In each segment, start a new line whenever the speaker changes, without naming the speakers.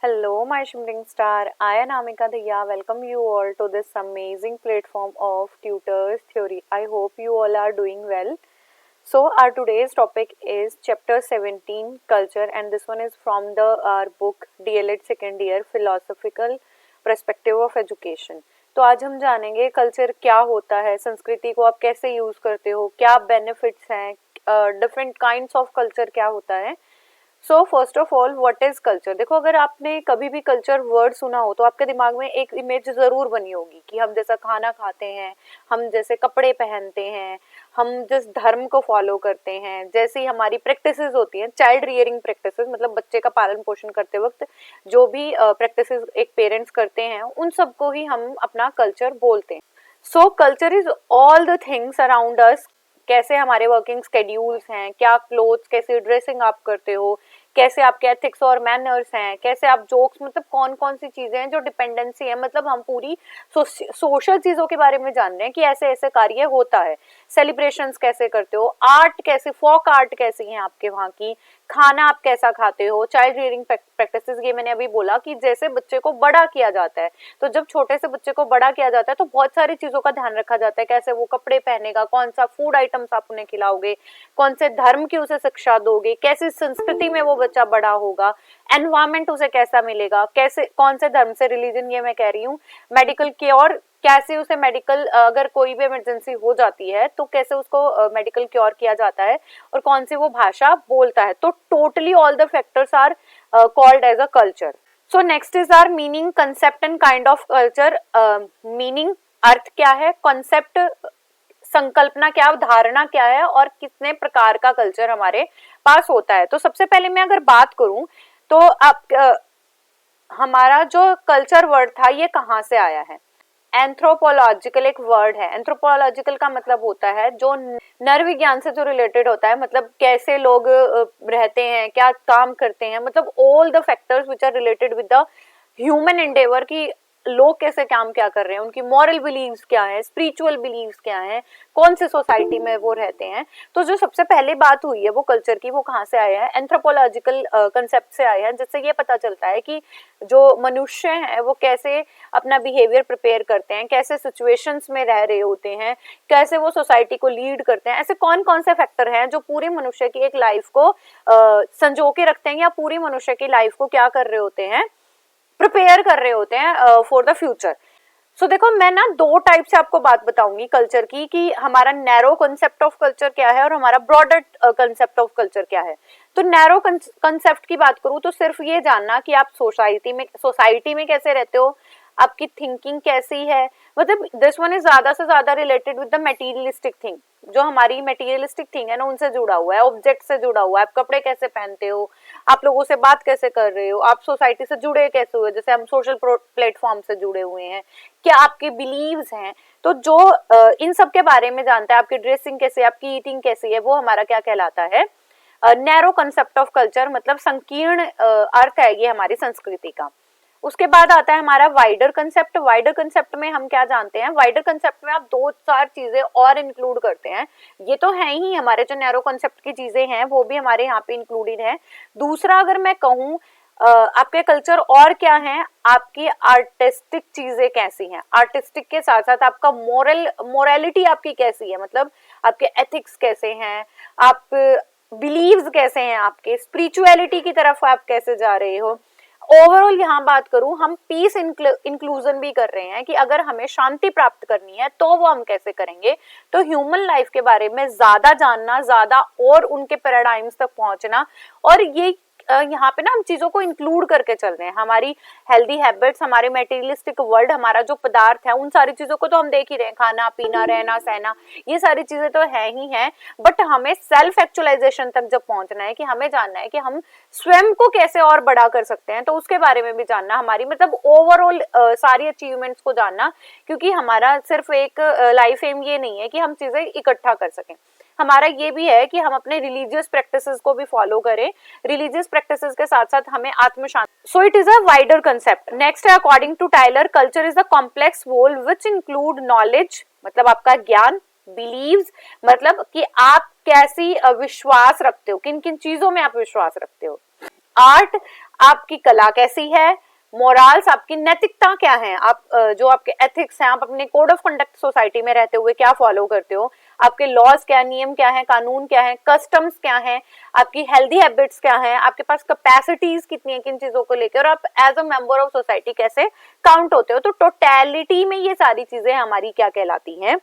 Hello, my shimmering star. I am Amika Diya. Welcome you all to this amazing platform of Tutors Theory. I hope you all are doing well. So, our today's topic is chapter 17 Culture, and this one is from the our book DLED Second Year Philosophical Perspective of Education. तो आज हम जानेंगे culture क्या होता है, संस्कृति को आप कैसे यूज़ करते हो, क्या बेनिफिट्स हैं, डिफरेंट काइंड्स ऑफ कल्चर क्या होता है. So first of all what is culture. देखो, अगर आपने कभी भी कल्चर वर्ड सुना हो तो आपके दिमाग में एक इमेज जरूर बनी होगी कि हम जैसा खाना खाते हैं, हम जैसे कपड़े पहनते हैं, हम जिस धर्म को फॉलो करते हैं, जैसी हमारी प्रैक्टिसेस होती हैं, चाइल्ड रियरिंग प्रैक्टिसेस, मतलब बच्चे का पालन पोषण करते वक्त जो भी प्रैक्टिसेस एक पेरेंट्स करते हैं उन सबको ही हम अपना कल्चर बोलते हैं. सो culture is all the things around us. कैसे हमारे वर्किंग स्केड्यूल्स हैं, क्या क्लोथ्स, कैसी ड्रेसिंग आप करते हो, कैसे आपके एथिक्स और मैनर्स हैं, कैसे आप जोक्स, मतलब कौन कौन सी चीजें हैं जो डिपेंडेंसी है. मतलब हम पूरी सोशल चीजों के बारे में जान रहे हैं कि ऐसे ऐसे कार्य होता है. सेलिब्रेशंस कैसे करते हो, आर्ट कैसे, फोक आर्ट कैसी है आपके वहाँ की, खाना आप कैसा खाते हो, चाइल्ड रियरिंग प्रैक्टिसेस. ये मैंने अभी बोला कि जैसे बच्चे को बड़ा किया जाता है, तो जब छोटे से बच्चे को बड़ा किया जाता है तो बहुत सारी चीजों का ध्यान रखा जाता है. कैसे वो कपड़े पहनेगा, कौन सा फूड आइटम्स आप उन्हें खिलाओगे, कौन से धर्म की उसे शिक्षा दोगे, कैसी संस्कृति में वो बच्चा बड़ा होगा, एनवायरमेंट उसे कैसा मिलेगा, कैसे कौन से धर्म से, रिलीजन ये मैं कह रही हूँ, मेडिकल क्योर कैसे उसे मेडिकल, अगर कोई भी इमरजेंसी हो जाती है तो कैसे उसको मेडिकल क्योर किया जाता है, और कौन सी वो भाषा बोलता है. तो totally all the factors are called as a culture. So next is our meaning, concept and kind of culture. Meaning अर्थ क्या है, कॉन्सेप्ट संकल्पना क्या, धारणा क्या है, और कितने प्रकार का कल्चर हमारे पास होता है. तो सबसे पहले मैं अगर बात करूं तो आप हमारा जो कल्चर वर्ड था ये कहाँ से आया है. एंथ्रोपोलॉजिकल एक वर्ड है. एंथ्रोपोलॉजिकल का मतलब होता है जो नर विज्ञान से जो रिलेटेड होता है, मतलब कैसे लोग रहते हैं, क्या काम करते हैं, मतलब all the factors which are related with the human endeavour की लोग कैसे काम क्या कर रहे हैं, उनकी मॉरल बिलीव्स क्या है, स्पिरिचुअल बिलीव्स क्या है, कौन से सोसाइटी में वो रहते हैं. तो जो सबसे पहले बात हुई है वो कल्चर की, वो कहाँ से आया है, एंथ्रोपोलॉजिकल कंसेप्ट से आया है. जिससे ये पता चलता है कि जो मनुष्य है वो कैसे अपना बिहेवियर प्रिपेयर करते हैं, कैसे सिचुएशंस में रह रहे होते हैं, कैसे वो सोसाइटी को लीड करते हैं. ऐसे कौन कौन से फैक्टर हैं जो पूरे मनुष्य की एक लाइफ को संजो के रखते हैं, या पूरी मनुष्य की लाइफ को क्या कर रहे होते हैं, प्रिपेयर कर रहे होते हैं फॉर द फ्यूचर. सो देखो, मैं ना दो टाइप से आपको बात बताऊंगी कल्चर की, कि हमारा नैरो कंसेप्ट ऑफ कल्चर क्या है और हमारा ब्रॉडर कंसेप्ट ऑफ कल्चर क्या है. तो नैरो कंसेप्ट की बात करूं तो सिर्फ ये जानना कि आप सोसाइटी में कैसे रहते हो, आपकी थिंकिंग कैसी है. मतलब दिस वन इज ज्यादा से ज्यादा related with the materialistic thing. जो हमारी मटेरियलिस्टिक थिंग है ना, उनसे जुड़ा हुआ है, ऑब्जेक्ट से जुड़ा हुआ है. आप कपड़े कैसे पहनते हो, आप लोगों से बात कैसे कर रहे हो, आप सोसाइटी से जुड़े कैसे हुए, जैसे हम सोशल प्लेटफॉर्म से जुड़े हुए हैं, क्या आपके बिलीव्स हैं. तो जो इन सब के बारे में जानता है, आपकी ड्रेसिंग कैसी है, आपकी ईटिंग कैसी है, वो हमारा क्या कहलाता है, नैरो कंसेप्ट ऑफ कल्चर. मतलब संकीर्ण अर्थ है ये हमारी संस्कृति का. उसके बाद आता है हमारा वाइडर कंसेप्ट. वाइडर कंसेप्ट में हम क्या जानते हैं, वाइडर कंसेप्ट में आप दो चार चीजें और इंक्लूड करते हैं. ये तो है ही, हमारे जो नैरो कंसेप्ट की चीजें हैं वो भी हमारे यहाँ पे इंक्लूडेड है. दूसरा अगर मैं कहूँ आपके कल्चर और क्या है, आपकी आर्टिस्टिक चीजें कैसी हैं, आर्टिस्टिक के साथ साथ आपका मोरालिटी आपकी कैसी है, मतलब आपके एथिक्स कैसे हैं, आप बिलीव्स कैसे हैं, आपके स्पिरिचुअलिटी की तरफ आप कैसे जा रहे हो. ओवरऑल यहाँ बात करूं, हम पीस इंक्लूजन भी कर रहे हैं कि अगर हमें शांति प्राप्त करनी है तो वो हम कैसे करेंगे. तो ह्यूमन लाइफ के बारे में ज्यादा जानना, ज्यादा और उनके पैराडाइम्स तक पहुंचना, और ये यहाँ पे ना हम चीजों को इंक्लूड करके चल रहे हैं. हमारी हेल्दी हैबिट्स, हमारे मटेरियलिस्टिक वर्ल्ड, हमारा जो पदार्थ है, उन सारी चीजों को तो हम देख ही रहे हैं, खाना पीना, रहना सहना, ये सारी चीजें तो है ही है. बट हमें सेल्फ एक्चुअलाइजेशन तक जब पहुंचना है, कि हमें जानना है कि हम स्वयं को कैसे और बड़ा कर सकते हैं, तो उसके बारे में भी जानना, हमारी मतलब ओवरऑल सारी अचीवमेंट्स को जानना. क्योंकि हमारा सिर्फ एक लाइफ एम ये नहीं है कि हम चीजें इकट्ठा कर सकें, हमारा ये भी है कि हम अपने रिलीजियस प्रैक्टिसेस को भी फॉलो करें. रिलीजियस प्रैक्टिसेस के साथ साथ हमें आत्मशांति. So it is a wider concept. Next है, according to Tylor, culture is a complex whole which include knowledge, मतलब आपका ज्ञान, बिलीव्स, मतलब कि आप कैसी विश्वास रखते हो, किन किन चीजों में आप विश्वास रखते हो, आर्ट, आपकी कला कैसी है, मोरल्स आपकी नैतिकता क्या है, आप जो आपके एथिक्स हैं, आप अपने कोड ऑफ कंडक्ट सोसाइटी में रहते हुए क्या फॉलो करते हो, आपके लॉज क्या, नियम क्या है, कानून क्या है, कस्टम्स क्या है, आपकी हेल्दी हैबिट्स क्या है, आपके पास कैपेसिटीज कितनी है किन चीजों को लेकर, और आप as a member of society कैसे काउंट होते हो। तो टोटैलिटी में ये सारी चीजें हमारी क्या कहलाती हैं,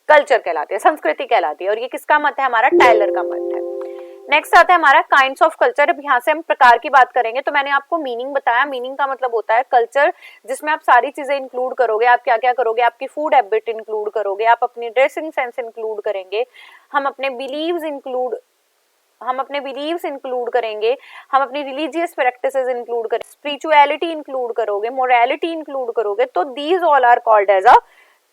कल्चर कहलाती है, संस्कृति कहलाती है। और ये किसका मत है, हमारा टायलर का मत है। नेक्स्ट आता है हमारा काइंड्स ऑफ कल्चर। अब यहाँ से हम प्रकार की बात करेंगे। तो मैंने आपको मीनिंग बताया, मीनिंग का मतलब होता है कल्चर, जिसमें आप सारी चीजें इंक्लूड करोगे। आप क्या क्या करोगे, आपकी फूड हैबिट इंक्लूड करोगे, आप अपनी ड्रेसिंग सेंस इंक्लूड करेंगे, हम अपने बिलीव्स इंक्लूड करेंगे, हम अपनी रिलीजियस प्रैक्टिसेस इंक्लूड करेंगे, स्पिरिचुअलिटी इंक्लूड करोगे, मोरालिटी इंक्लूड करोगे। तो these all are called as a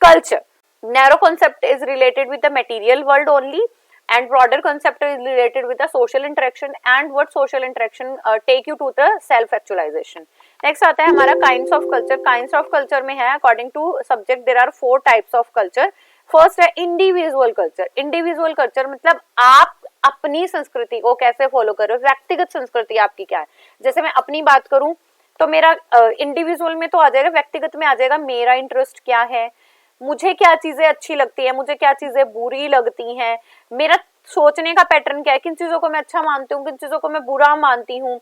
culture. Narrow concept is related with the material world only, and broader concept is related with the social interaction, and what social interaction take you to the self actualization. Next आता है हमारा kinds of culture. Kinds of culture में है according to subject there are 4 types of culture. First है individual culture. Individual culture मतलब आप अपनी संस्कृति को कैसे फॉलो कर रहे हो, व्यक्तिगत संस्कृति आपकी क्या है। जैसे मैं अपनी बात करूं तो मेरा इंडिविजुअल में तो आ जाएगा, व्यक्तिगत में आ जाएगा मेरा इंटरेस्ट क्या है, मुझे क्या चीजें अच्छी लगती है, मुझे क्या चीजें बुरी लगती हैं, मेरा सोचने का पैटर्न क्या है, किन चीजों को मैं अच्छा मानती हूँ, किन चीजों को मैं बुरा मानती हूँ,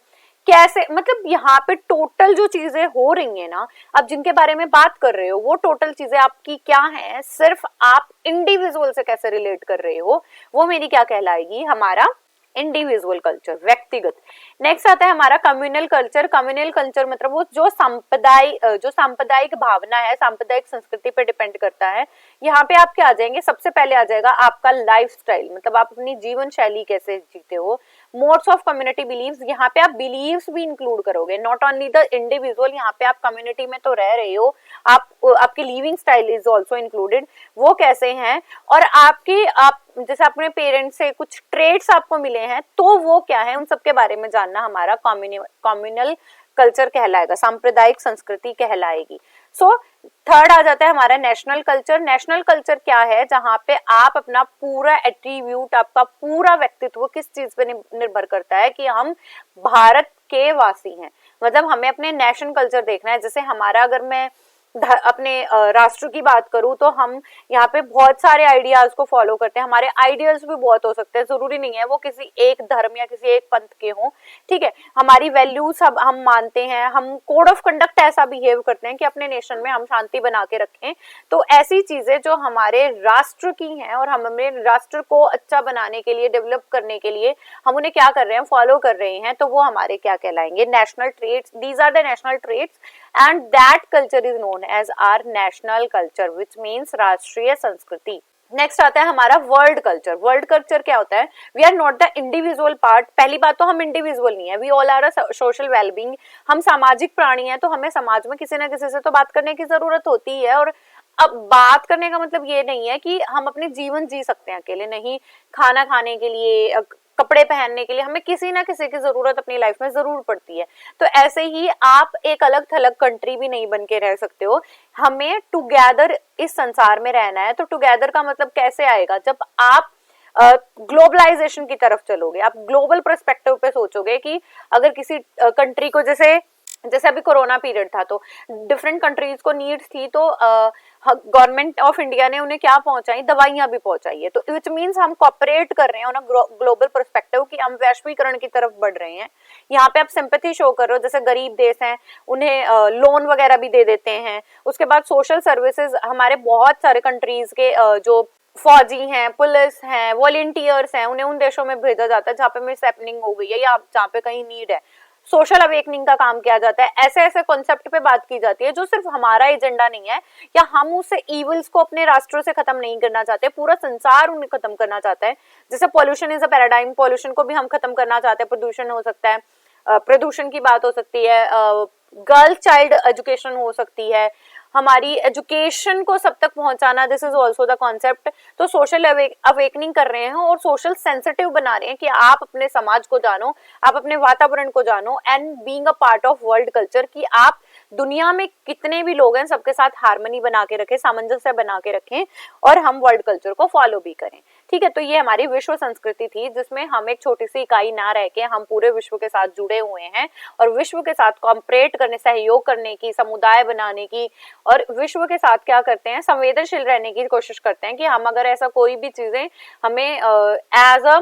कैसे, मतलब यहाँ पे टोटल जो चीजें हो रही है ना, आप जिनके बारे में बात कर रहे हो, वो टोटल चीजें आपकी क्या है, सिर्फ आप इंडिविजुअल से कैसे रिलेट कर रहे हो, वो मेरी क्या कहलाएगी, हमारा इंडिविजुअल कल्चर, व्यक्तिगत। नेक्स्ट आता है हमारा कम्युनल कल्चर। कम्युनल कल्चर मतलब वो जो सांप्रदायिक भावना है, सांप्रदायिक संस्कृति पे डिपेंड करता है। यहाँ पे आप क्या आ जाएंगे, सबसे पहले आ जाएगा आपका लाइफस्टाइल, मतलब आप अपनी जीवन शैली कैसे जीते हो। मोड्स ऑफ कम्युनिटी बिलीव्स, यहाँ पे आप बिलीव्स भी इंक्लूड करोगे, नॉट ओनली द इंडिविजुअल, यहाँ पे आप कम्युनिटी में तो रह रहे हो, आपकी living style is also included, वो कैसे हैं, और आप जैसे अपने पेरेंट्स से कुछ ट्रेड्स आपको मिले हैं तो वो क्या है, उन सब के बारे में जानना हमारा कम्युनल कल्चर कहलाएगा, सांप्रदायिक संस्कृति कहलाएगी। सो थर्ड आ जाता है हमारा नेशनल कल्चर। नेशनल कल्चर क्या है, जहाँ पे आप अपना पूरा एट्रीब्यूट, आपका पूरा व्यक्तित्व किस चीज पे निर्भर करता है कि हम भारत के वासी हैं, मतलब हमें अपने नेशनल कल्चर देखना है। जैसे हमारा, अगर मैं अपने राष्ट्र की बात करूं तो हम यहाँ पे बहुत सारे आइडियाज को फॉलो करते हैं, हमारे आइडियल्स भी बहुत हो सकते हैं, जरूरी नहीं है वो किसी एक धर्म या किसी एक पंथ के हों, ठीक है। हमारी वैल्यूज हम मानते हैं, हम कोड ऑफ कंडक्ट ऐसा बिहेव करते हैं कि अपने नेशन में हम शांति बना के रखें। तो ऐसी चीजें जो हमारे राष्ट्र की हैं और हम अपने राष्ट्र को अच्छा बनाने के लिए, डेवलप करने के लिए हम उन्हें क्या कर रहे हैं, फॉलो कर रहे हैं, तो वो हमारे क्या कहलाएंगे, national traits. These are the national traits and that culture is known as our national culture, which means राष्ट्रीय संस्कृति। नेक्स्ट आता है हमारा वर्ल्ड कल्चर। वर्ल्ड कल्चर क्या होता है, we are not the individual part. पहली बात तो हम इंडिविजुअल नहीं है, we all are a social wellbeing, हम सामाजिक प्राणी हैं, तो हमें समाज में किसी ना किसी से तो बात करने की जरूरत होती है। और अब बात करने का मतलब ये नहीं है कि हम अपने जीवन जी सकते हैं अकेले, नहीं, खाना खाने के लिए, कपड़े पहनने के लिए हमें किसी ना किसी की जरूरत अपनी लाइफ में जरूर पड़ती है। तो ऐसे ही आप एक अलग थलग कंट्री भी नहीं बन के रह सकते हो, हमें टुगेदर इस संसार में रहना है। तो टुगेदर का मतलब कैसे आएगा, जब आप ग्लोबलाइजेशन की तरफ चलोगे, आप ग्लोबल पर्सपेक्टिव पे सोचोगे कि अगर किसी कंट्री को, जैसे अभी कोरोना पीरियड था तो डिफरेंट कंट्रीज को नीड्स थी, तो गवर्नमेंट ऑफ इंडिया ने उन्हें क्या पहुंचाई, दवाइयां भी पहुंचाई है। तो विच मीन्स हम कोऑपरेट कर रहे हैं ऑन ग्लोबल पर्सपेक्टिव कि हम वैश्वीकरण की तरफ बढ़ रहे हैं। यहाँ पे आप सिंपैथी शो कर रहे हो, जैसे गरीब देश हैं उन्हें लोन वगैरह भी दे देते हैं। उसके बाद सोशल सर्विसेज, हमारे बहुत सारे कंट्रीज के जो फौजी हैं, पुलिस हैं, वॉलंटियर्स हैं, उन्हें उन देशों में भेजा जाता है जहाँ पे मिस हैपनिंग हो गई है या जहाँ पे कहीं नीड है। सोशल अवेकनिंग का काम किया जाता है। ऐसे ऐसे कॉन्सेप्ट पे बात की जाती है जो सिर्फ हमारा एजेंडा नहीं है, या हम उससे इविल्स को अपने राष्ट्रों से खत्म नहीं करना चाहते, पूरा संसार उन्हें खत्म करना चाहता है। जैसे pollution is a paradigm, pollution को भी हम खत्म करना चाहते हैं। प्रदूषण हो सकता है, प्रदूषण की बात हो सकती है, गर्ल चाइल्ड एजुकेशन हो सकती है, हमारी एजुकेशन को सब तक पहुंचाना, this is also the concept. तो सोशल अवेकनिंग कर रहे हैं और सोशल सेंसिटिव बना रहे हैं कि आप अपने समाज को जानो, आप अपने वातावरण को जानो, and being a part of world culture, कि आप दुनिया में कितने भी लोग हैं सबके साथ हार्मनी बना के रखें, सामंजस्य बना के रखें, और हम वर्ल्ड कल्चर को फॉलो भी करें। ठीक है। तो ये हमारी विश्व संस्कृति थी जिसमें हम एक छोटी सी इकाई ना रह के हम पूरे विश्व के साथ जुड़े हुए हैं और विश्व के साथ कॉम्परेट करने, सहयोग करने की, समुदाय बनाने की और विश्व के साथ क्या करते हैं, संवेदनशील रहने की कोशिश करते हैं कि हम अगर ऐसा कोई भी चीजें हमें एज अ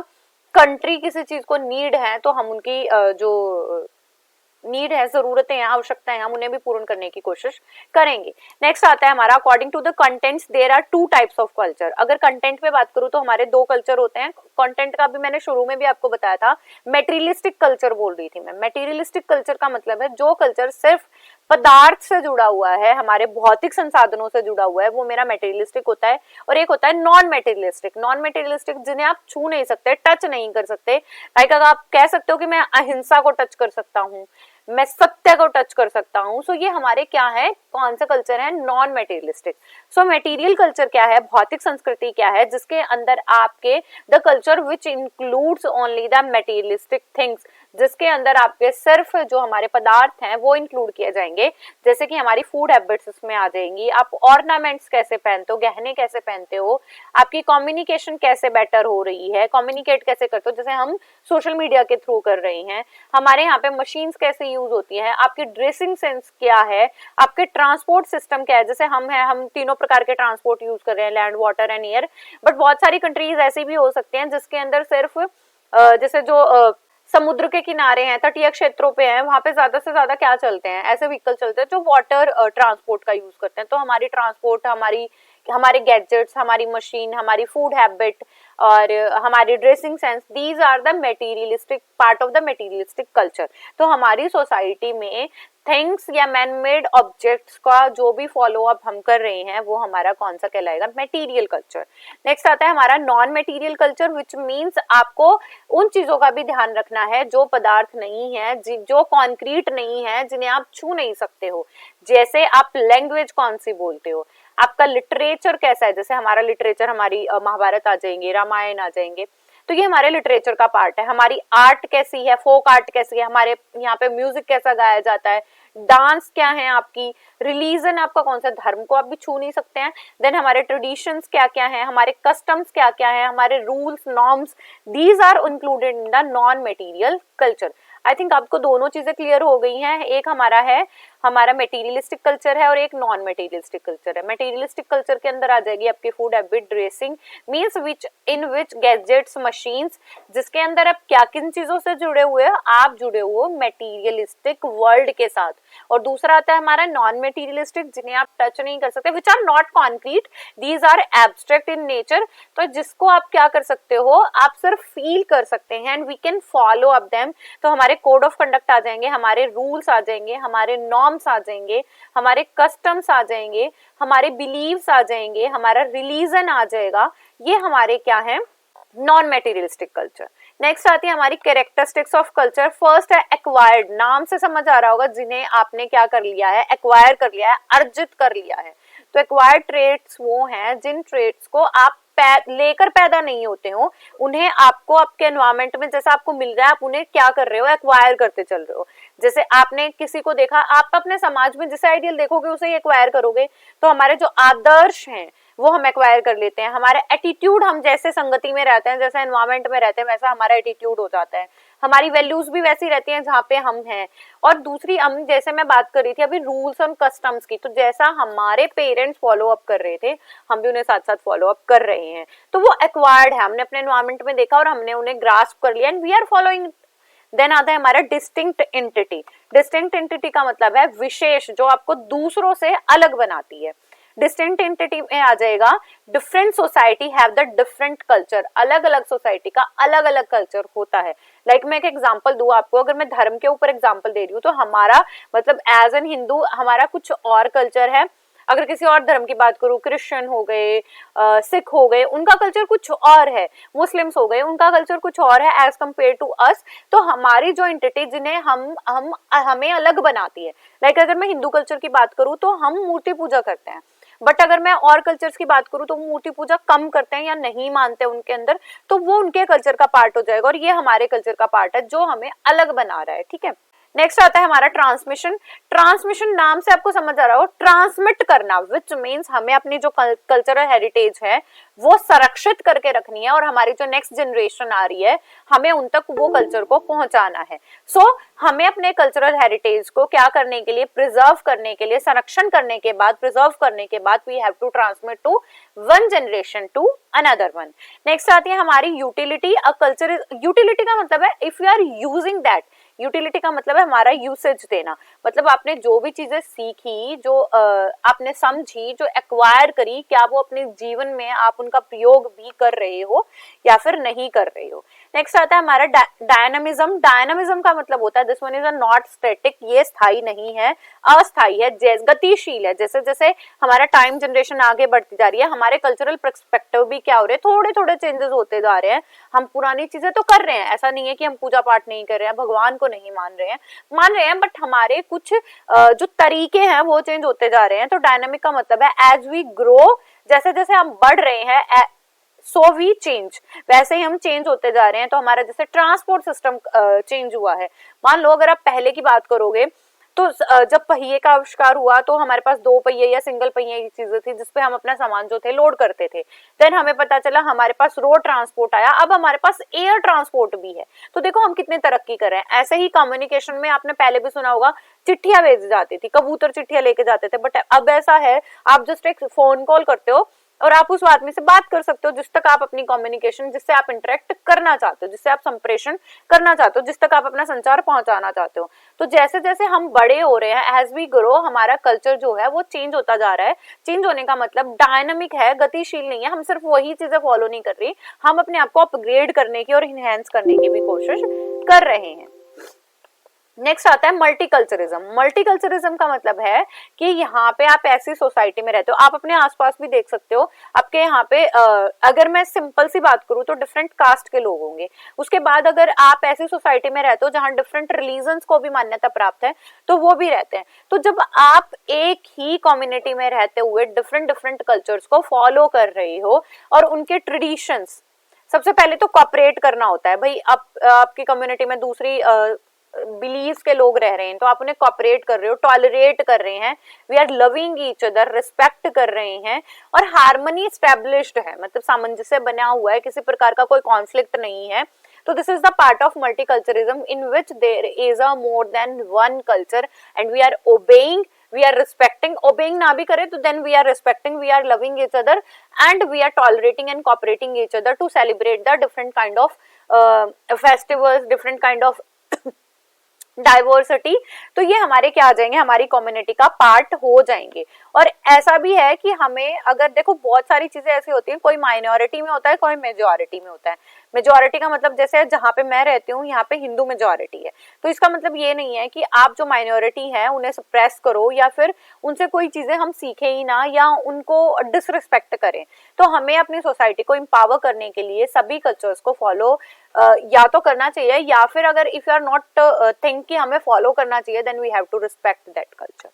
कंट्री किसी चीज को नीड है तो हम उनकी जो नीड है, जरूरतें हैं, आवश्यकताएं हैं, हम उन्हें भी पूर्ण करने की कोशिश करेंगे। नेक्स्ट आता है हमारा according to the contents there are two types of culture. अगर कंटेंट पे बात करूं तो हमारे दो कल्चर होते हैं। कंटेंट का भी मैंने शुरू में भी आपको बताया था, मेटीरियलिस्टिक कल्चर बोल रही थी मैं। मेटीरियलिस्टिक कल्चर का मतलब है जो कल्चर सिर्फ पदार्थ से जुड़ा हुआ है, हमारे भौतिक संसाधनों से जुड़ा हुआ है, वो मेरा मेटीरियलिस्टिक होता है। और एक होता है नॉन मेटीरियलिस्टिक। नॉन मेटीरियलिस्टिक जिन्हें आप छू नहीं सकते, टच नहीं कर सकते। लाइक अगर आप कह सकते हो कि मैं अहिंसा को टच कर सकता हूँ, मैं सत्य को टच कर सकता हूं, सो ये हमारे क्या है, कौन सा कल्चर है, नॉन मेटीरियलिस्टिक। सो मेटीरियल कल्चर क्या है, भौतिक संस्कृति क्या है, जिसके अंदर आपके the culture which includes only the materialistic things, जिसके अंदर आपके सिर्फ जो हमारे पदार्थ हैं वो इंक्लूड किए जाएंगे। जैसे कि हमारी फूड हैबिट्स इसमें आ जाएंगी, आप ऑर्नामेंट्स कैसे पहनते हो, गहने कैसे पहनते हो, आपकी कम्युनिकेशन कैसे बेटर हो रही है, कम्युनिकेट कैसे करते हो, जैसे हम सोशल मीडिया के थ्रू कर रहे हैं, हमारे यहाँ पे मशीन्स कैसे यूज होती है, आपकी ड्रेसिंग सेंस क्या है, आपके ट्रांसपोर्ट सिस्टम क्या है। जैसे हम तीनों प्रकार के ट्रांसपोर्ट यूज कर रहे हैं, land, water and air. But बहुत सारी कंट्रीज ऐसी भी हो सकती हैं जिसके अंदर सिर्फ जैसे जो समुद्र के किनारे हैं, तटीय क्षेत्रों पे हैं, वहां पे ज्यादा से ज्यादा क्या चलते हैं, ऐसे व्हीकल चलते हैं जो वाटर ट्रांसपोर्ट का यूज करते हैं। तो हमारी ट्रांसपोर्ट, हमारे गैजेट्स, हमारी मशीन, हमारी फूड हैबिट और हमारी dressing sense, these are the materialistic part of the materialistic culture. तो हमारी सोसाइटी में थिंग्स या मैन मेड ऑब्जेक्ट्स का जो भी फॉलो अप हम कर रहे हैं वो हमारा कौन सा कहलाएगा, मेटीरियल कल्चर। नेक्स्ट आता है हमारा non material culture, which means आपको उन चीजों का भी ध्यान रखना है जो पदार्थ नहीं है, जो कॉन्क्रीट नहीं है, जिन्हें आप छू नहीं सकते हो। जैसे आप लैंग्वेज कौन सी बोलते हो, आपका लिटरेचर कैसा है, जैसे हमारा लिटरेचर, हमारी महाभारत आ जाएंगे, रामायण आ जाएंगे, तो ये हमारे लिटरेचर का पार्ट है। हमारी आर्ट कैसी है, फोक आर्ट कैसी है, हमारे यहाँ पे म्यूजिक कैसा गाया जाता है, डांस क्या है, आपकी रिलीजन, आपका कौन सा धर्म को आप भी छू नहीं सकते हैं। देन हमारे ट्रेडिशंस क्या क्या है, हमारे कस्टम्स क्या क्या है, हमारे rules, norms, these are included in the non material culture. I think आपको दोनों चीजें क्लियर हो गई हैं। एक हमारा मेटीरियलिस्टिक कल्चर है और एक नॉन मेटीरियलिस्टिक कल्चर है। मेटीरियलिस्टिक कल्चर के अंदर आ जाएगी आपकी food habit, dressing, means in which gadgets, machines, जिसके अंदर आप क्या किन चीजों से जुड़े हुए हो, आप जुड़े हुए मेटीरियलिस्टिक वर्ल्ड के साथ। और दूसरा आता है हमारा नॉन मेटीरियलिस्टिक, जिन्हें आप टच नहीं कर सकते, which are not concrete, these are abstract in nature. तो जिसको आप क्या कर सकते हो, आप सिर्फ फील कर सकते हैं and we can follow up them. तो हमारे कोड ऑफ कंडक्ट आ जाएंगे, हमारे रूल्स आ जाएंगे, हमारे नॉर्म्स आ जाएंगे, हमारे कस्टम्स आ जाएंगे, हमारे बिलीव्स आ जाएंगे, हमारा रिलीजन आ जाएगा। ये हमारे क्या है, नॉन मेटीरियलिस्टिक कल्चर। नेक्स्ट आती है हमारी कैरेक्टरिस्टिक्स ऑफ कल्चर। फर्स्ट है एक्वायर्ड, नाम से समझ आ रहा होगा, जिन्हें आपने क्या कर लिया है, एक्वायर कर लिया है, अर्जित कर लिया है। तो एक्वायर्ड ट्रेट्स वो हैं जिन ट्रेट्स को आप लेकर पैदा नहीं होते हो, उन्हें आपको आपके एनवायरमेंट में जैसा आपको मिल रहा है, आप उन्हें क्या कर रहे हो, एक्वायर करते चल रहे हो। जैसे आपने किसी को देखा, आप अपने समाज में जिसे आइडियल देखोगे उसे ही एक्वायर करोगे। तो हमारे जो आदर्श हैं वो हम एक्वायर कर लेते हैं। हमारे एटीट्यूड, हम जैसे संगति में रहते हैं, जैसे एनवायरमेंट में रहते हैं, वैसा हमारा एटीट्यूड हो जाता है। हमारी वैल्यूज भी वैसी रहती हैं जहाँ पे हम हैं। और दूसरी, हम जैसे मैं बात कर रही थी अभी रूल्स एंड कस्टम्स की, तो जैसा हमारे पेरेंट्स फॉलो अप कर रहे थे, हम भी उन्हें साथ साथ फॉलो अप कर रहे हैं। तो वो एक्वायर्ड है, हमने अपने एनवायरमेंट में देखा और हमने उन्हें ग्रास्प कर लिया and we are following. Then आता है हमारा डिस्टिंक्ट एंटिटी। डिस्टिंक्ट एंटिटी का मतलब है विशेष, जो आपको दूसरों से अलग बनाती है। डिस्टिंक्ट एंटिटी में आ जाएगा different society have the different culture, अलग अलग सोसाइटी का अलग अलग कल्चर होता है। लाइक मैं एक एग्जांपल दूं आपको, अगर मैं धर्म के ऊपर एग्जांपल दे रही हूँ तो हमारा मतलब एज एन हिंदू हमारा कुछ और कल्चर है। अगर किसी और धर्म की बात करूं, क्रिश्चियन हो गए, सिख हो गए, उनका कल्चर कुछ और है, मुस्लिम्स हो गए, उनका कल्चर कुछ और है एज कम्पेयर टू अस। तो हमारी जो एंटिटी जिन्हें हमें अलग बनाती है, लाइक अगर मैं हिंदू कल्चर की बात करूं तो हम मूर्ति पूजा करते हैं, बट अगर मैं और कल्चर्स की बात करूं तो मूर्ति पूजा कम करते हैं या नहीं मानते उनके अंदर, तो वो उनके कल्चर का पार्ट हो जाएगा और ये हमारे कल्चर का पार्ट है जो हमें अलग बना रहा है। ठीक है, नेक्स्ट आता है हमारा ट्रांसमिशन। ट्रांसमिशन नाम से आपको समझ आ रहा हो, ट्रांसमिट करना, विच मीन्स हमें अपनी जो कल्चरल हेरिटेज है वो संरक्षित करके रखनी है और हमारी जो नेक्स्ट जनरेशन आ रही है हमें उन तक वो कल्चर को पहुंचाना है। सो हमें अपने कल्चरल हेरिटेज को क्या करने के लिए, प्रिजर्व करने के लिए, संरक्षण करने के बाद, प्रिजर्व करने के बाद we have to transmit to one generation to another one. Next आती है हमारी यूटिलिटी। अ कल्चर, यूटिलिटी का मतलब है if you are using that, utility का मतलब है हमारा यूसेज देना, मतलब आपने जो भी चीजें सीखी, जो आपने समझी, जो एक्वायर करी, क्या वो अपने जीवन में आप उनका प्रयोग भी कर रहे हो या फिर नहीं कर रहे हो। नेक्स्ट आता है हमारा डायनामिज्म। डायनामिज्म का मतलब होता है this one is a not static, ये स्थायी नहीं है, अस्थायी है, गतिशील है। जैसे जैसे हमारा टाइम जनरेशन आगे बढ़ती जा रही है, हमारे कल्चरल पर्सपेक्टिव भी क्या हो रहे हैं, थोड़े थोड़े चेंजेस होते जा रहे हैं। हम पुरानी चीजें तो कर रहे हैं, ऐसा नहीं है कि हम पूजा पाठ नहीं कर रहे हैं, भगवान को नहीं मान रहे हैं, बट हमारे कुछ जो तरीके हैं वो चेंज होते जा रहे हैं। तो डायनामिक का मतलब है एज वी ग्रो, जैसे जैसे हम बढ़ रहे हैं सो वी चेंज, वैसे ही हम चेंज होते जा रहे हैं। तो हमारा जैसे ट्रांसपोर्ट सिस्टम चेंज हुआ है, मान लो अगर आप पहले की बात करोगे तो जब पहिए का आविष्कार हुआ तो हमारे पास दो पहिए या सिंगल पहिए की चीजें थी जिसपे हम अपना सामान जो थे लोड करते थे। देन हमें पता चला हमारे पास रोड ट्रांसपोर्ट आया, अब हमारे पास एयर ट्रांसपोर्ट भी है। तो देखो हम कितने तरक्की कर रहे हैं। ऐसे ही कम्युनिकेशन में आपने पहले भी सुना होगा, चिट्ठियां भेजी जाती थी, कबूतर चिट्ठियां लेके जाते थे, बट अब ऐसा है आप जस्ट एक फोन कॉल करते हो और आप उस आदमी से बात कर सकते हो जिस तक आप अपनी कम्युनिकेशन, जिससे आप इंटरेक्ट करना चाहते हो, जिससे आप संप्रेषण करना चाहते हो, जिस तक आप अपना संचार पहुंचाना चाहते हो। तो जैसे जैसे हम बड़े हो रहे हैं, एज वी ग्रो, हमारा कल्चर जो है वो चेंज होता जा रहा है। चेंज होने का मतलब डायनामिक है, गतिशील नहीं है। हम सिर्फ वही चीजें फॉलो नहीं कर रही, हम अपने आप को अपग्रेड करने की और इनहेंस करने की भी कोशिश कर रहे हैं। नेक्स्ट आता है मल्टीकल्चरिज्म। मल्टीकल्चरिज्म का मतलब है कि यहाँ पे आप ऐसी सोसाइटी में रहते हो, आप अपने आसपास भी देख सकते हो, आपके यहाँ पे अगर मैं सिंपल सी बात करूँ तो डिफरेंट कास्ट के लोग होंगे। उसके बाद अगर आप ऐसी सोसाइटी में रहते हो जहाँ डिफरेंट रिलीजन्स को भी मान्यता प्राप्त है तो वो भी रहते हैं। तो जब आप एक ही कम्युनिटी में रहते हुए डिफरेंट डिफरेंट कल्चर्स को फॉलो कर रहे हो और उनके ट्रेडिशंस, सबसे पहले तो कॉपरेट करना होता है भाई। आपकी कम्युनिटी में दूसरी बिलीव्स के लोग रह रहे हैं तो आप उन्हें कॉपरेट कर रहे हो, टॉलरेट कर रहे हैं, we are loving each other, respect कर रहे हैं और हार्मनी स्टैब्लिश्ड है, मतलब सामंजस्य बना हुआ है, किसी प्रकार का कोई कॉन्फ्लिक्ट नहीं है। तो this is the part of multiculturalism in which there is a more than one culture and we are obeying, we are respecting. Obeying ना भी करे तो then we are respecting, we are loving each other and we are tolerating and cooperating each other to celebrate the different kind of festivals, different kind of diversity. तो ये हमारे क्या आ जाएंगे, हमारी कम्युनिटी का पार्ट हो जाएंगे। और ऐसा भी है कि हमें, अगर देखो बहुत सारी चीजें ऐसी होती हैं, कोई माइनॉरिटी में होता है, कोई मेजॉरिटी में होता है। मेजॉरिटी का मतलब जैसे जहाँ पे मैं रहती हूँ यहाँ पे हिंदू मेजॉरिटी है, तो इसका मतलब ये नहीं है कि आप जो माइनॉरिटी है उन्हें सप्रेस करो या फिर उनसे कोई चीजें हम सीखे ही ना या उनको डिसरिस्पेक्ट करें। तो हमें अपनी सोसाइटी को एम्पावर करने के लिए सभी कल्चर्स को फॉलो या तो करना चाहिए, या फिर अगर if you are not think कि हमें फॉलो करना चाहिए then we have to respect that culture.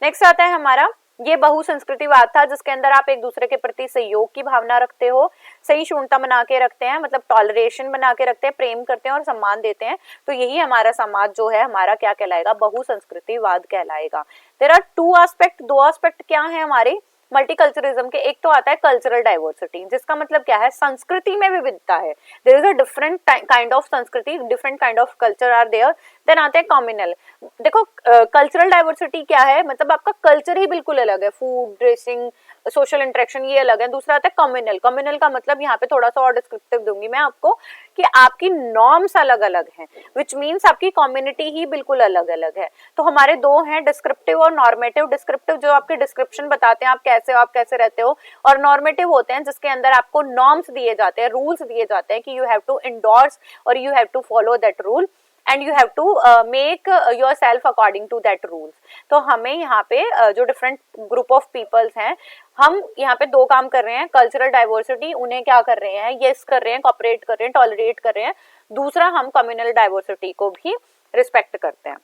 Next आता है हमारा ये बहुसंस्कृतिवाद था, जिसके अंदर आप एक दूसरे के प्रति सहयोग की भावना रखते हो, सहिष्णुता बना के रखते हैं, मतलब टॉलरेशन बना के रखते हैं, प्रेम करते हैं और सम्मान देते हैं। तो यही हमारा समाज जो है हमारा क्या कहलाएगा, बहुसंस्कृतिवाद कहलाएगा। देयर आर टू एस्पेक्ट, दो एस्पेक्ट क्या है हमारे मल्टीकल्चरिज्म के। एक तो आता है कल्चरल डाइवर्सिटी, जिसका मतलब क्या है, संस्कृति में विविधता है, there is a different kind of संस्कृति, different kind of culture are there. Then आते हैं कम्युनल। देखो कल्चरल डाइवर्सिटी क्या है, मतलब आपका कल्चर ही बिल्कुल अलग है, फूड, ड्रेसिंग, सोशल इंटरेक्शन ये अलग है। दूसरा आता है कम्युनल। कम्युनल का मतलब यहाँ पे थोड़ा सा और डिस्क्रिप्टिव दूंगी मैं आपको कि आपकी नॉर्म्स अलग अलग हैं, विच मीन्स आपकी कम्युनिटी ही बिल्कुल अलग अलग है। तो हमारे दो हैं, डिस्क्रिप्टिव और नॉर्मेटिव। डिस्क्रिप्टिव जो आपके डिस्क्रिप्शन बताते हैं आप कैसे हो, आप कैसे रहते हो, और नॉर्मेटिव होते हैं जिसके अंदर आपको नॉर्म्स दिए जाते हैं, रूल्स दिए जाते हैं कि यू हैव टू इंडोर्स और you have to follow that rule and you have to make yourself according to that rules. तो हमें यहाँ पे जो डिफरेंट ग्रुप ऑफ पीपल्स हैं, हम यहाँ पे दो काम कर रहे हैं, कल्चरल डाइवर्सिटी, उन्हें क्या कर रहे हैं, यस कर रहे हैं, कॉपरेट कर रहे हैं, टॉलरेट कर रहे हैं। दूसरा हम कम्युनल डाइवर्सिटी को भी रिस्पेक्ट करते हैं।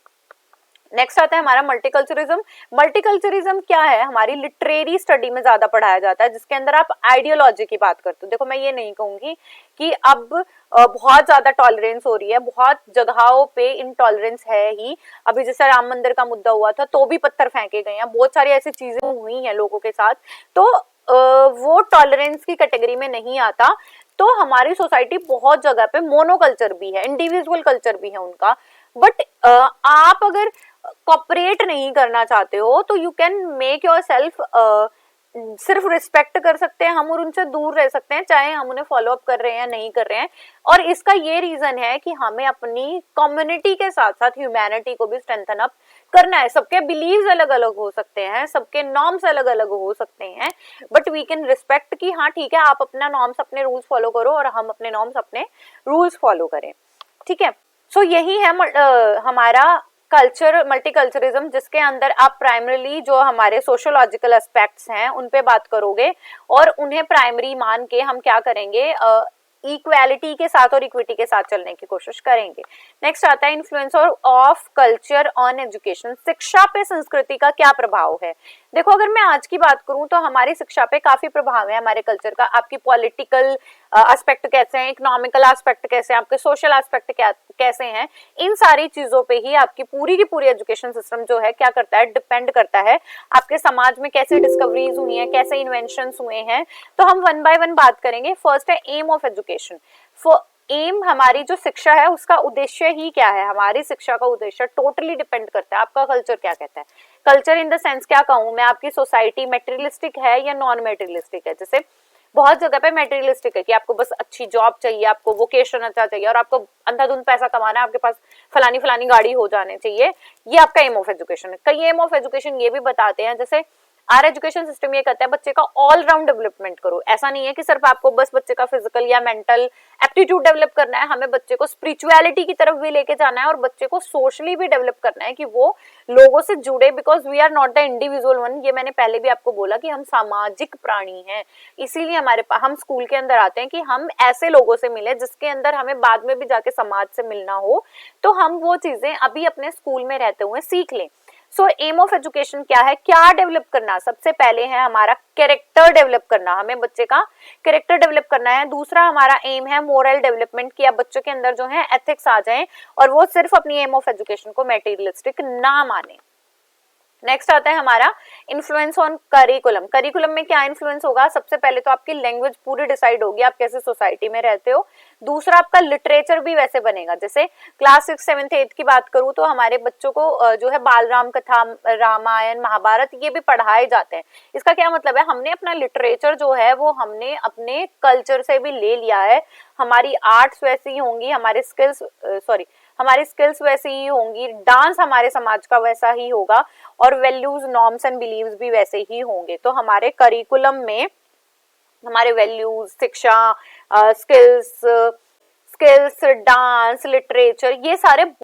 नेक्स्ट आता है हमारा मल्टीकल्चरिज्म। मल्टीकल्चरिज्म क्या है, हमारी लिटरेरी स्टडी में ज्यादा पढ़ाया जाता है, जिसके अंदर आप आइडियोलॉजी की बात करते हो। देखो मैं ये नहीं कहूंगी कि अब बहुत ज्यादा टॉलरेंस हो रही है, बहुत जगहों पे इनटॉलरेंस है ही। अभी जैसे राम मंदिर का मुद्दा हुआ था तो भी पत्थर फेंके गए हैं, बहुत सारी ऐसी चीजें हुई हैं लोगों के साथ, तो वो टॉलरेंस की कैटेगरी में नहीं आता। तो हमारी सोसाइटी बहुत जगह पे मोनोकल्चर भी है, इंडिविजुअल कल्चर भी है उनका, बट आप अगर कॉपरेट नहीं करना चाहते हो तो you can make your self, सिर्फ रिस्पेक्ट कर सकते हैं हम और उनसे दूर रह सकते हैं, चाहे हम उन्हें फॉलो अप कर रहे हैं या नहीं कर रहे हैं। और इसका ये रीजन है कि हमें अपनी कम्युनिटी के साथ साथ ह्यूमैनिटी को भी स्ट्रेंथन अप करना है। सबके बिलीव्स अलग अलग हो सकते हैं, सबके नॉर्म्स अलग अलग हो सकते हैं, बट वी कैन रिस्पेक्ट कि हाँ ठीक है, आप अपना नॉर्म्स अपने रूल्स फॉलो करो और हम अपने नॉर्म्स अपने रूल्स फॉलो करें, ठीक है। सो यही है हमारा कल्चर, मल्टीकल्चरिज्म, जिसके अंदर आप प्राइमरीली जो हमारे सोशियोलॉजिकल एस्पेक्ट्स हैं उन पे बात करोगे और उन्हें प्राइमरी मान के हम क्या करेंगे, इक्वालिटी के साथ और इक्विटी के साथ चलने की कोशिश करेंगे। नेक्स्ट आता है influence of culture on education. शिक्षा पे संस्कृति का क्या प्रभाव है। देखो अगर मैं आज की बात करूं तो हमारी शिक्षा पे काफी प्रभाव है हमारे कल्चर का। आपकी पॉलिटिकल एस्पेक्ट कैसे हैं, इकोनॉमिकल एस्पेक्ट कैसे हैं, आपके सोशल एस्पेक्ट कैसे हैं, इन सारी चीजों पे ही आपकी पूरी की पूरी एजुकेशन सिस्टम जो है क्या करता है, डिपेंड करता है। आपके समाज में कैसे डिस्कवरीज हुई हैं, कैसे इन्वेंशंस हुए हैं, तो हम वन बाय वन बात करेंगे। फर्स्ट है एम ऑफ एजुकेशन। एम, हमारी जो शिक्षा है उसका उद्देश्य ही क्या है। हमारी शिक्षा का उद्देश्य टोटली डिपेंड करता है आपका कल्चर क्या कहता है। कल्चर इन द सेंस क्या कहूं मैं, आपकी सोसाइटी मेटेरियलिस्टिक है या नॉन मेटेरियलिस्टिक है। जैसे बहुत जगह पे मेटेरियलिस्टिक है कि आपको बस अच्छी जॉब चाहिए, आपको वोकेशन अच्छा चाहिए और आपको अंधाधुंध पैसा कमाना है, आपके पास फलानी फलानी गाड़ी हो जाने चाहिए, ये आपका एम ऑफ एजुकेशन है। कई एम ऑफ एजुकेशन ये भी बताते हैं, जैसे आर एजुकेशन सिस्टम ये कहता है बच्चे का ऑल राउंड डेवलपमेंट करो। ऐसा नहीं है कि सिर्फ आपको बस बच्चे का फिजिकल या मेंटल एप्टीट्यूड डेवलप करना है, हमें बच्चे को स्पिरिचुअलिटी की तरफ भी लेके जाना है और बच्चे को सोशली भी डेवलप करना है कि वो लोगों से जुड़े, because we are not the individual one. ये मैंने पहले भी आपको बोला कि हम सामाजिक प्राणी हैं, इसीलिए हम स्कूल के अंदर आते हैं कि हम ऐसे लोगों से मिले जिसके अंदर हमें बाद में भी जाके समाज से मिलना हो, तो हम वो चीजें अभी अपने स्कूल में रहते हुए सीख लें। सो एम ऑफ एजुकेशन क्या है, क्या डेवलप करना। सबसे पहले है हमारा कैरेक्टर डेवलप करना, हमें बच्चे का कैरेक्टर डेवलप करना है। दूसरा हमारा एम है मोरल डेवलपमेंट, कि अब बच्चों के अंदर जो है एथिक्स आ जाएं और वो सिर्फ अपनी एम ऑफ एजुकेशन को मेटेरियलिस्टिक ना माने। नेक्स्ट आता है हमारा इन्फ्लुएंस ऑन करिकुलम। करिकुलम में क्या इन्फ्लुएंस होगा, सबसे पहले तो आपकी लैंग्वेज पूरी डिसाइड होगी, आप कैसे सोसाइटी में रहते हो। दूसरा आपका लिटरेचर भी वैसे बनेगा। जैसे क्लास 6, 7, 8 की बात करूं तो हमारे बच्चों को जो है बाल राम कथा, रामायण, महाभारत ये भी पढ़ाए जाते हैं। इसका क्या मतलब है, हमने अपना लिटरेचर जो है वो हमने अपने कल्चर से भी ले लिया है। हमारी आर्ट्स वैसी होंगी, हमारे हमारी स्किल्स वैसी ही होंगी, डांस हमारे समाज का वैसा ही होगा और वैल्यूज, नॉर्म्स एंड बिलीव्स भी वैसे ही होंगे। तो हमारे करिकुलम में हमारे वैल्यूज, शिक्षा, स्किल्स, डांस, लिटरेचर,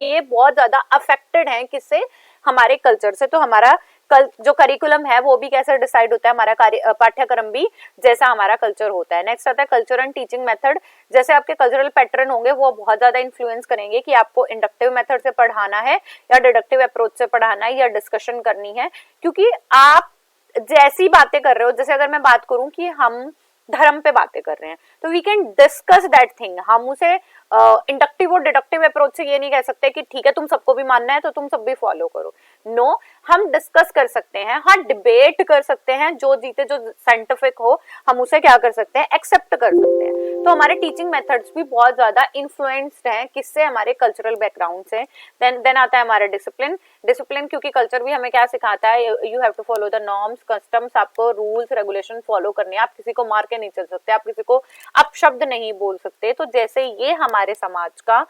ये बहुत ज्यादा अफेक्टेड हैं किससे, हमारे कल्चर से। तो हमारा जो करिकुलम है वो भी कैसे डिसाइड होता है, हमारा पाठ्यक्रम भी जैसा हमारा कल्चर होता है। नेक्स्ट आता है कल्चर एंड टीचिंग मेथड। जैसे आपके कल्चरल पैटर्न होंगे वो बहुत ज्यादा इन्फ्लुएंस करेंगे कि आपको इंडक्टिव मेथड से पढ़ाना है या डिडक्टिव अप्रोच से पढ़ाना है या डिस्कशन करनी है। क्योंकि आप जैसी बातें कर रहे हो, जैसे अगर मैं बात करूं कि हम धर्म पे बातें कर रहे हैं तो we can discuss that thing. हम उसे इंडक्टिव और डिडक्टिव अप्रोच से ये नहीं कह सकते कि ठीक है तुम सबको भी मानना है तो तुम सब भी फॉलो करो। नो, हम डिस्कस कर सकते हैं, हाँ डिबेट कर सकते हैं, जो जीते जो साइंटिफिक हो हम उसे क्या कर सकते हैं, एक्सेप्ट कर सकते हैं। तो हमारे टीचिंग मेथड्स भी बहुत ज्यादा इन्फ्लुएंस्ड हैं किससे, हमारे कल्चरल बैकग्राउंड से। देन आता है हमारा डिसिप्लिन, क्योंकि कल्चर भी हमें क्या सिखाता है, you have to follow the norms, customs, आपको रूल्स रेगुलेशन फॉलो करने हैं। आप किसी को मार के नहीं चल सकते, आप किसी को अपशब्द नहीं बोल सकते। तो जैसे ये हमारे समाज का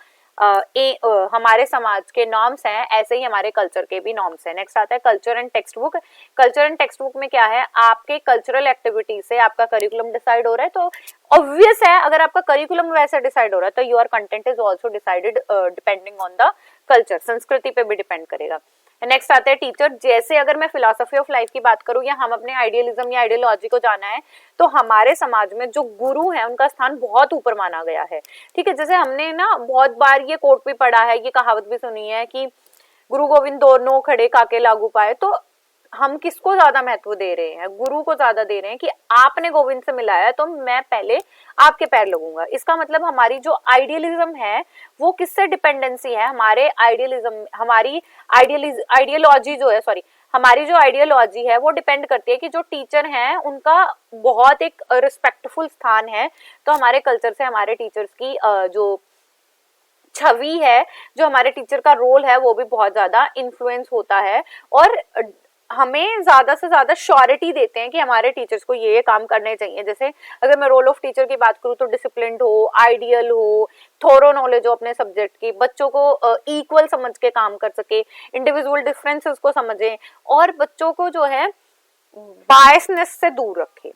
हमारे समाज के नॉर्म्स हैं, ऐसे ही हमारे कल्चर के भी नॉर्म्स हैं। नेक्स्ट आता है culture and text book. Culture and text book में क्या है, आपके कल्चरल एक्टिविटी से आपका करिकुलम डिसाइड हो रहा है। तो ऑब्वियस है अगर आपका करिकुलम वैसे डिसाइड हो रहा है तो your content is also decided depending on the culture, संस्कृति पे भी डिपेंड करेगा। नेक्स्ट आते हैं टीचर। जैसे अगर मैं फिलॉसफी ऑफ लाइफ की बात करूं या हम अपने आइडियलिज्म या आइडियोलॉजी को जाना है तो हमारे समाज में जो गुरु हैं उनका स्थान बहुत ऊपर माना गया है। ठीक है, जैसे हमने ना बहुत बार ये कोट भी पढ़ा है, ये कहावत भी सुनी है कि गुरु गोविंद दोनों खड़े काके लागू पाए, तो हम किसको ज्यादा महत्व दे रहे हैं? गुरु को ज्यादा दे रहे हैं कि आपने गोविंद से मिलाया तो मैं पहले आपके पैर लगूंगा। इसका मतलब हमारी जो आइडियलिज्म है वो किससे डिपेंडेंसी है? हमारे आइडियलिज्म, हमारी आइडियोलॉजी जो है, सॉरी, हमारी जो आइडियोलॉजी है वो डिपेंड करती है कि जो टीचर हैं उनका बहुत एक रिस्पेक्टफुल स्थान है, तो हमारे कल्चर से हमारे टीचर्स की जो छवि है, जो हमारे टीचर का रोल है, वो भी बहुत ज्यादा इन्फ्लुएंस होता है। और हमें ज्यादा से ज्यादा श्योरिटी देते हैं कि हमारे टीचर्स को ये काम करने चाहिए। जैसे अगर मैं रोल ऑफ टीचर की बात करूँ तो डिसिप्लिन्ड हो, आइडियल हो, थोरो नॉलेज हो अपने सब्जेक्ट की, बच्चों को इक्वल समझ के काम कर सके, इंडिविजुअल डिफरेंसेस को समझे और बच्चों को जो है बायसनेस से दूर रखे।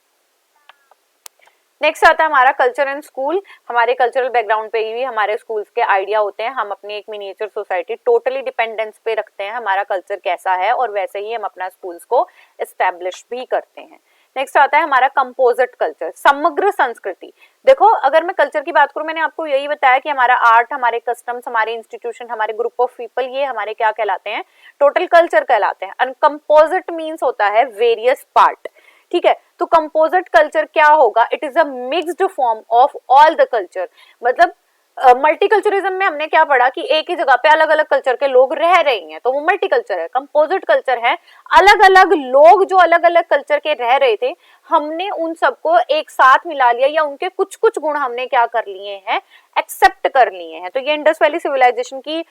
नेक्स्ट आता है हमारा कल्चर एंड स्कूल। हमारे कल्चरल बैकग्राउंड पे ही हमारे स्कूल्स के आइडिया होते हैं। हम अपनी एक मिनिएचर सोसाइटी टोटली डिपेंडेंस पे रखते हैं, हमारा कल्चर कैसा है और वैसे ही हम अपना स्कूल्स को एस्टेब्लिश भी करते हैं। नेक्स्ट आता है हमारा कंपोजिट कल्चर, समग्र संस्कृति। देखो अगर मैं कल्चर की बात करूं, मैंने आपको यही बताया कि हमारा आर्ट, हमारे कस्टम्स, हमारे इंस्टीट्यूशन, हमारे ग्रुप ऑफ पीपल, ये हमारे क्या कहलाते हैं? टोटल कल्चर कहलाते हैं। और कंपोजिट मीन्स होता है वेरियस पार्ट, ठीक है। तो कंपोजिट कल्चर क्या होगा? It is a mixed form of all the culture. मतलब मल्टीकल्चरिज्म में हमने क्या पढ़ा कि एक ही जगह पे अलग अलग कल्चर के लोग रह रहे हैं, तो वो मल्टीकल्चर है। कंपोजिट कल्चर है अलग अलग लोग जो अलग अलग कल्चर के रह रहे थे, हमने उन सबको एक साथ मिला लिया या उनके कुछ कुछ गुण हमने क्या कर लिए हैं? एक्सेप्ट कर लिए हैं। तो ये इंडस वैली सिविलाइजेशन की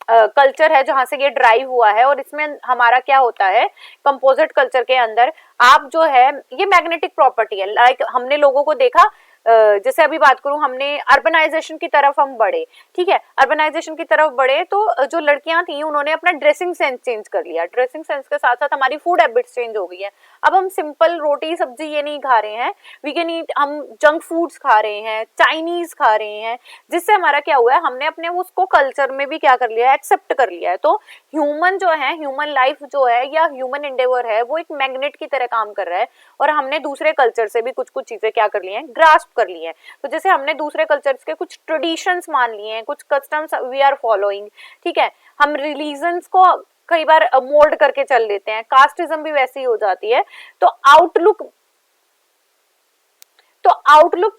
कल्चर है जहां से ये ड्राइव हुआ है। और इसमें हमारा क्या होता है? कंपोजिट कल्चर के अंदर आप जो है, ये मैग्नेटिक प्रॉपर्टी है। लाइक हमने लोगों को देखा, जैसे अभी बात करूं, हमने अर्बनाइजेशन की तरफ हम बढ़े, ठीक है, अर्बनाइजेशन की तरफ बढ़े तो जो लड़कियां थी उन्होंने अपना ड्रेसिंग सेंस चेंज कर लिया। ड्रेसिंग सेंस के साथ साथ हमारी फूड हैबिट्स चेंज हो गई है। अब हम सिंपल रोटी सब्जी ये नहीं खा रहे हैं, वी कैन ईट, हम जंक फूड्स खा रहे हैं, चाइनीज खा रहे हैं, जिससे हमारा क्या हुआ है? हमने अपने उसको कल्चर में भी क्या कर लिया है? एक्सेप्ट कर लिया है। तो ह्यूमन जो है, ह्यूमन लाइफ जो है या ह्यूमन एंडेवर है, वो एक मैग्नेट की तरह काम कर रहा है और हमने दूसरे कल्चर से भी कुछ कुछ चीजें क्या कर ली हैं? ग्रास्प कर ली हैं। तो जैसे हमने दूसरे कल्चर्स के कुछ ट्रेडिशंस मान लिए हैं, कुछ कस्टम्स वी आर फॉलोइंग, ठीक है। हम रिलीजन्स को कई बार मोल्ड करके चल लेते हैं, कास्टिज्म भी वैसी ही हो जाती है। तो आउटलुक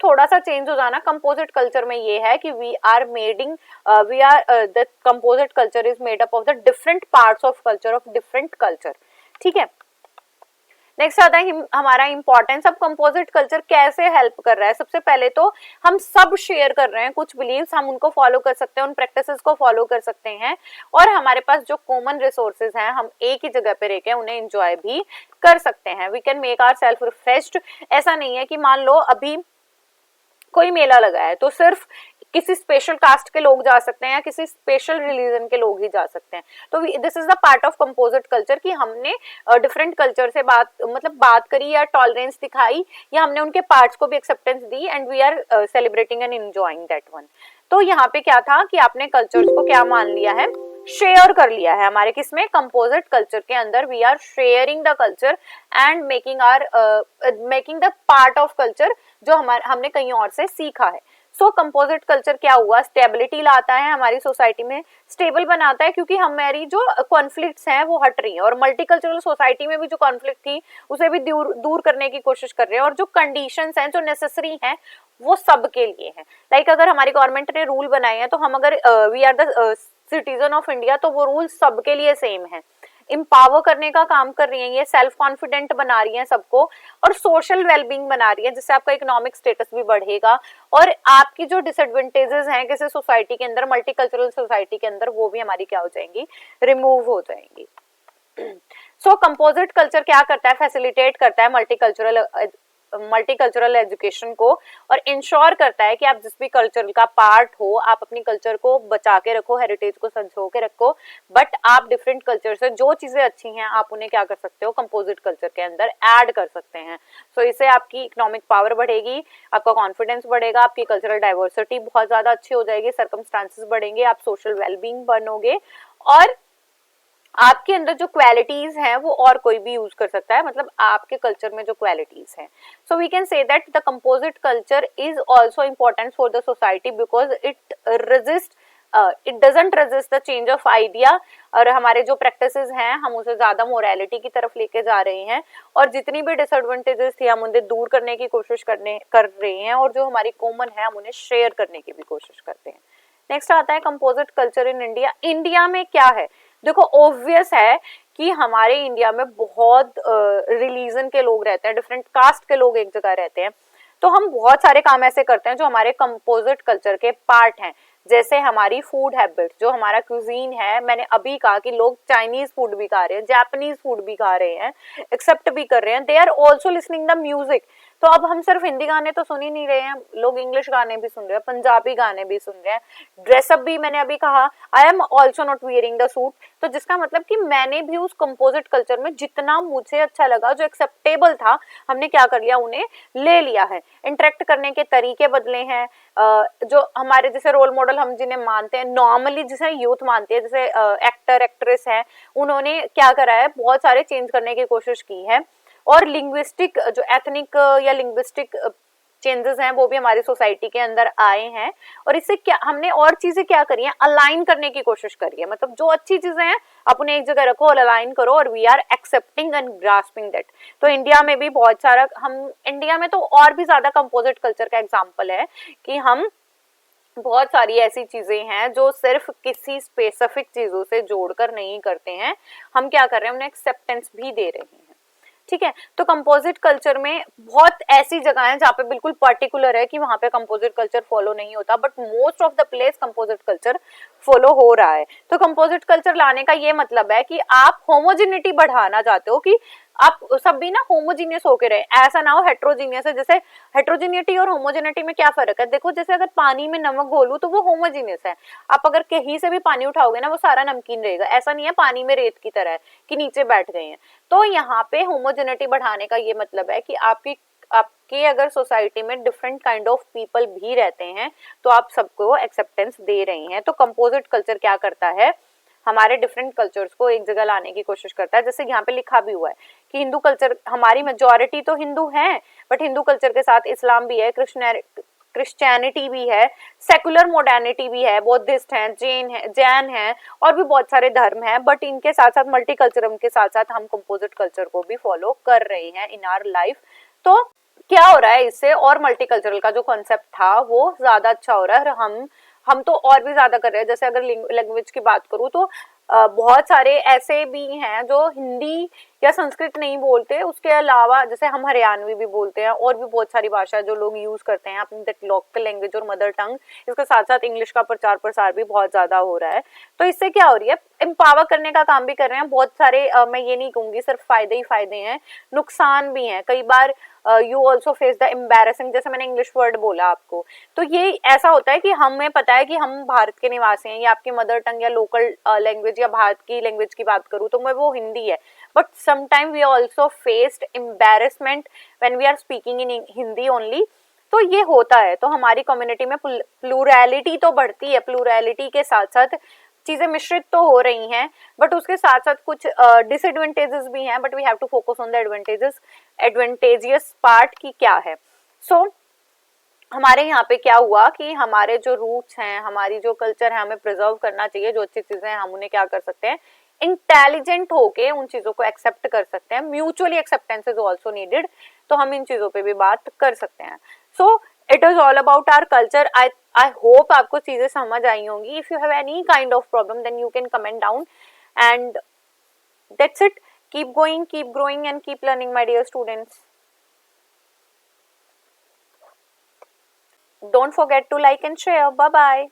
थोड़ा सा चेंज हो जाना कंपोजिट कल्चर में ये है कि the composite culture is made up of the different parts of culture of different culture, ठीक है। नेक्स्ट आता है हमारा इंपॉर्टेंस। अब कंपोजिट कल्चर कैसे हेल्प कर रहा है? सबसे पहले तो हम सब शेयर कर रहे हैं कुछ बिलीव्स, हम उनको फॉलो कर सकते हैं, उन प्रैक्टिसेस को फॉलो कर सकते हैं और हमारे पास जो कॉमन रिसोर्सेज हैं हम एक ही जगह पे रहकर उन्हें एंजॉय भी कर सकते हैं। We can make ourself refreshed. ऐसा नहीं है कि मान लो अभी कोई मेला लगा है तो सिर्फ किसी स्पेशल कास्ट के लोग जा सकते हैं या किसी स्पेशल रिलीजन के लोग ही जा सकते हैं। तो this is the part of composite culture कि हमने डिफरेंट कल्चर से बात करी या टॉलरेंस दिखाई या हमने उनके पार्ट्स को भी एक्सेप्टेंस दी and we are celebrating and enjoying that one. तो यहाँ पे क्या था कि आपने कल्चर्स को क्या मान लिया है? शेयर कर लिया है। हमारे किसमें? कंपोजिट कल्चर के अंदर we are sharing the culture and making the part of culture जो हमने कहीं और से सीखा है। सो कंपोजिट कल्चर क्या हुआ? स्टेबिलिटी लाता है हमारी सोसाइटी में, स्टेबल बनाता है क्योंकि हमारी जो कॉन्फ्लिक्ट्स हैं वो हट रही हैं और मल्टीकल्चरल सोसाइटी में भी जो कॉन्फ्लिक्ट थी उसे भी दूर करने की कोशिश कर रहे हैं और जो कंडीशंस हैं जो नेसेसरी हैं वो सबके लिए हैं। लाइक अगर हमारी गवर्नमेंट ने रूल बनाए हैं तो हम अगर we are the citizen of India तो वो रूल सबके लिए सेम है। इम्पावर करने का काम कर रही है, ये सेल्फ कॉन्फिडेंट बना रही है सबको और सोशल वेलबींग बना रही है जिससे आपका इकोनॉमिक स्टेटस भी बढ़ेगा और आपकी जो डिसएडवांटेजेस हैं किसी सोसाइटी के अंदर, मल्टीकल्चरल सोसाइटी के अंदर, वो भी हमारी क्या हो जाएंगी? रिमूव हो जाएंगी। सो कंपोजिट कल्चर क्या करता है? फैसिलिटेट करता है मल्टीकल्चरल एजुकेशन को और इंश्योर करता है कि आप जिस भी कल्चर का पार्ट हो आप अपनी कल्चर को बचा के रखो, हेरिटेज को संजो के रखो, बट आप डिफरेंट कल्चर से जो चीजें अच्छी हैं आप उन्हें क्या कर सकते हो? कंपोजिट कल्चर के अंदर ऐड कर सकते हैं। सो इससे आपकी इकोनॉमिक पावर बढ़ेगी, आपका कॉन्फिडेंस बढ़ेगा, आपकी कल्चरल डाइवर्सिटी बहुत ज्यादा अच्छी हो जाएगी, सर्कमस्टांसेस बढ़ेंगे, आप सोशल वेलबींग बनोगे और आपके अंदर जो क्वालिटीज हैं वो और कोई भी यूज कर सकता है, मतलब आपके कल्चर में जो क्वालिटीज हैं। So we can say that the composite culture is also important for the society because it resist it doesn't resist the change of idea, और हमारे जो प्रैक्टिसेस हैं हम उसे ज्यादा मोरालिटी की तरफ लेके जा रहे हैं, और जितनी भी डिसएडवांटेजेस थी हम उन्हें दूर करने की कोशिश कर रहे हैं, और जो हमारी कॉमन है हम उन्हें शेयर करने की भी कोशिश करते हैं। नेक्स्ट आता है composite culture in India. India में क्या है, देखो ऑब्वियस है कि हमारे इंडिया में बहुत रिलीजन के लोग रहते हैं, डिफरेंट कास्ट के लोग एक जगह रहते हैं, तो हम बहुत सारे काम ऐसे करते हैं जो हमारे कंपोजिट कल्चर के पार्ट हैं। जैसे हमारी फूड हैबिट, जो हमारा क्यूजीन है, मैंने अभी कहा कि लोग चाइनीज फूड भी खा रहे हैं, जापानीज फूड भी खा रहे हैं, एक्सेप्ट भी कर रहे हैं, they are also listening the music. तो अब हम सिर्फ हिंदी गाने तो सुन ही नहीं रहे हैं, लोग इंग्लिश गाने भी सुन रहे हैं, पंजाबी गाने भी सुन रहे हैं, ड्रेसअप भी, मैंने अभी कहा I am also not wearing the suit, तो जिसका मतलब कि मैंने भी उस कंपोजिट कल्चर में जितना मुझे अच्छा लगा, जो एक्सेप्टेबल था, हमने क्या कर लिया, उन्हें ले लिया है। इंटरेक्ट करने के तरीके बदले हैं, जो हमारे जैसे रोल मॉडल हम जिन्हें मानते हैं नॉर्मली, जिसे यूथ मानते हैं, जैसे एक्टर एक्ट्रेस हैं, उन्होंने क्या करा है, बहुत सारे चेंज करने की कोशिश की है, और लिंग्विस्टिक जो एथनिक या लिंग्विस्टिक चेंजेस हैं वो भी हमारी सोसाइटी के अंदर आए हैं, और इससे क्या हमने और चीजें क्या करी है, अलाइन करने की कोशिश करी है, मतलब जो अच्छी चीजें हैं अपने एक जगह रखो और अलाइन करो, और we are accepting and grasping that. तो इंडिया में भी बहुत सारा, हम इंडिया में तो और भी ज्यादा कंपोजिट कल्चर का एग्जाम्पल है कि हम बहुत सारी ऐसी चीजें हैं जो सिर्फ किसी स्पेसिफिक चीजों से जोड़कर नहीं करते हैं, हम क्या कर रहे हैं, उन्हें एक्सेप्टेंस भी दे रहे हैं। ठीक है, तो कंपोजिट कल्चर में बहुत ऐसी जगह है जहाँ पे बिल्कुल पर्टिकुलर है कि वहां पे कंपोजिट कल्चर फॉलो नहीं होता, but most of the place composite culture follow हो रहा है। तो कंपोजिट कल्चर लाने का ये मतलब है कि आप होमोजिनिटी बढ़ाना चाहते हो, कि आप सब भी ना होमोजीनियस होके रहे, ऐसा ना हो हेट्रोजीनियस है। जैसे हेट्रोजीनिटी और होमोजिनिटी में क्या फर्क है, देखो जैसे अगर पानी में नमक घोलू तो वो होमोजीनियस है, आप अगर कहीं से भी पानी उठाओगे ना वो सारा नमकीन रहेगा, ऐसा नहीं है पानी में रेत की तरह है कि नीचे बैठ गए हैं। तो यहाँ पे होमोजेनिटी बढ़ाने का ये मतलब है कि आपके अगर सोसाइटी में डिफरेंट काइंड ऑफ पीपल भी रहते हैं तो आप सबको एक्सेप्टेंस दे रहे हैं। तो कंपोजिट कल्चर क्या करता है, हमारे डिफरेंट कल्चर्स को एक जगह लाने की कोशिश करता है। जैसे यहाँ पे लिखा भी हुआ है कि हिंदू कल्चर, हमारी मेजोरिटी तो हिंदू है, बट हिंदू कल्चर के साथ इस्लाम भी है, क्रिश्चियनिटी भी है, सेकुलर मॉडर्निटी भी है, बौद्धिस्ट हैं, जैन हैं, और भी बहुत सारे धर्म हैं, बट इनके साथ साथ मल्टीकल्चरम के साथ साथ हम कंपोजिट कल्चर को भी फॉलो कर रहे हैं इन आवर लाइफ। तो क्या हो रहा है इससे, और मल्टीकल्चरल का जो कॉन्सेप्ट था वो ज्यादा अच्छा हो रहा है, और हम तो और भी ज्यादा कर रहे हैं। जैसे अगर लैंग्वेज की बात करूँ तो बहुत सारे ऐसे भी हैं जो हिंदी या संस्कृत नहीं बोलते, उसके अलावा जैसे हम हरियाणवी भी बोलते हैं, और भी बहुत सारी भाषा जो लोग यूज करते हैं अपनी लोकल लैंग्वेज और मदर टंग, इसके साथ साथ इंग्लिश का प्रचार प्रसार भी बहुत ज्यादा हो रहा है। तो इससे क्या हो रही है, एम्पावर करने का काम भी कर रहे हैं बहुत सारे। मैं ये नहीं कहूंगी सिर्फ फायदे ही फायदे हैं, नुकसान भी हैं कई बार। You also face the embarrassing, जैसे मैंने इंग्लिश वर्ड बोला आपको, तो ये ऐसा होता है कि हमें पता है कि हम भारत के निवासी हैं, या आपकी मदर टंग या लोकल लैंग्वेज या भारत की लैंग्वेज की बात करूँ तो मैं वो हिंदी है, but sometime we also faced embarrassment when we are speaking in Hindi only. तो ये होता है, तो हमारी कम्युनिटी में प्लूरैलिटी तो बढ़ती है, प्लूरैलिटी के साथ साथ चीजें मिश्रित तो हो रही हैं, बट उसके साथ साथ कुछ डिसएडवांटेजेस भी हैं, but we have to focus on the advantageous part की क्या है। सो हमारे यहाँ पे क्या हुआ कि हमारे जो रूट्स हैं, हमारी जो कल्चर है, हमें प्रिजर्व करना चाहिए। जो अच्छी चीजें हैं हम उन्हें क्या कर सकते हैं, इंटेलिजेंट होके उन चीजों को एक्सेप्ट कर सकते हैं। Mutually acceptance is also needed, तो हम इन चीजों पे भी बात कर सकते हैं। So it is all about our culture. I hope आपको चीजें समझ आई होंगी। If you have any kind of problem then you can comment down, and that's it. Keep going, keep growing and keep learning my dear students. Don't forget to like and share. Bye bye.